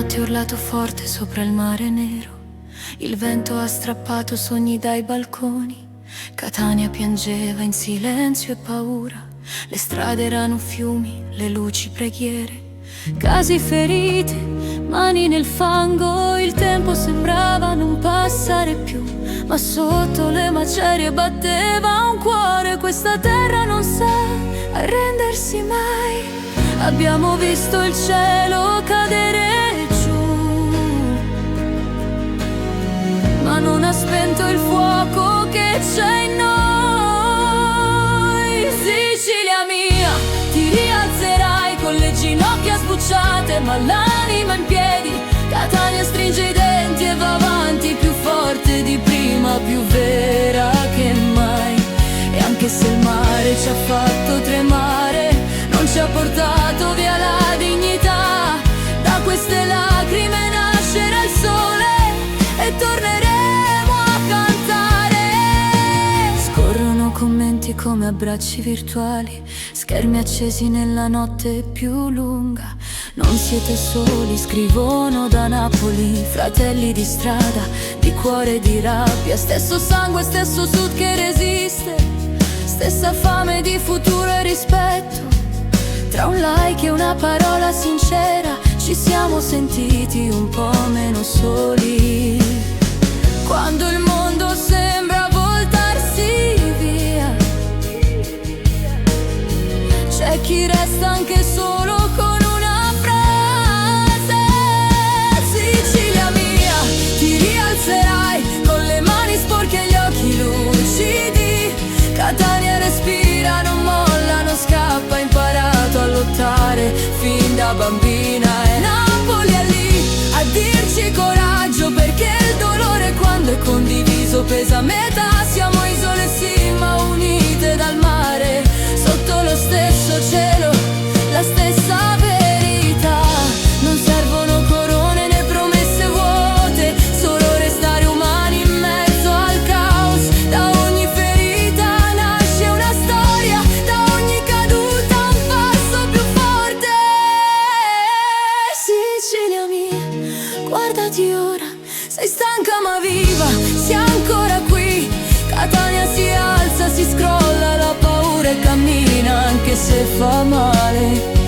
notte urlato forte sopra il mare nero. Il vento ha strappato sogni dai balconi. Catania piangeva in silenzio e paura. Le strade erano fiumi, le luci preghiere. Casi feriti, mani nel fango. Il tempo sembrava non passare più, ma sotto le macerie batteva un cuore. Questa terra non sa arrendersi mai. Abbiamo visto il cielo cadere giù, ma non ha spento il fuoco che c'è in noi. Sicilia mia, ti rialzerai con le ginocchia sbucciate ma l'anima in piedi. Catania stringe i denti e va avanti più forte di prima, più vera che mai. E anche se il mare ci ha fatto tremare, non ci ha portato via la dignità. Da queste lacrime nascerà il sole e torneremo a cantare. Scorrono commenti come abbracci virtuali, schermi accesi nella notte più lunga. Non siete soli, scrivono da Napoli, fratelli di strada, di cuore e di rabbia. Stesso sangue, stesso sud che resiste, stessa fame di futuro e rispetto. Tra un like e una parola sincera ci siamo sentiti un po' meno soli. Quando il mondo sembra voltarsi via, c'è chi resta anche solo con una frase. Sicilia mia, ti rialzerai con le mani sporche e gli occhi lucidi. Catania respira, non molla, non scappa, ha imparato a lottare fin da bambina. E Napoli è lì a dirci coraggio, perché il dolore quando è condiviso pesa a metà. Siamo isole sì ma unite dal mare, sotto lo stesso cielo, la stessa verità. Non servono corone né promesse vuote, solo restare umani in mezzo al caos. Da ogni ferita nasce una storia, da ogni caduta un passo più forte. Sicilia mia, guardati ora, sei stanca ma viva, sei ancora qui. Catania si alza, si scrolla la paura e cammina anche se fa male.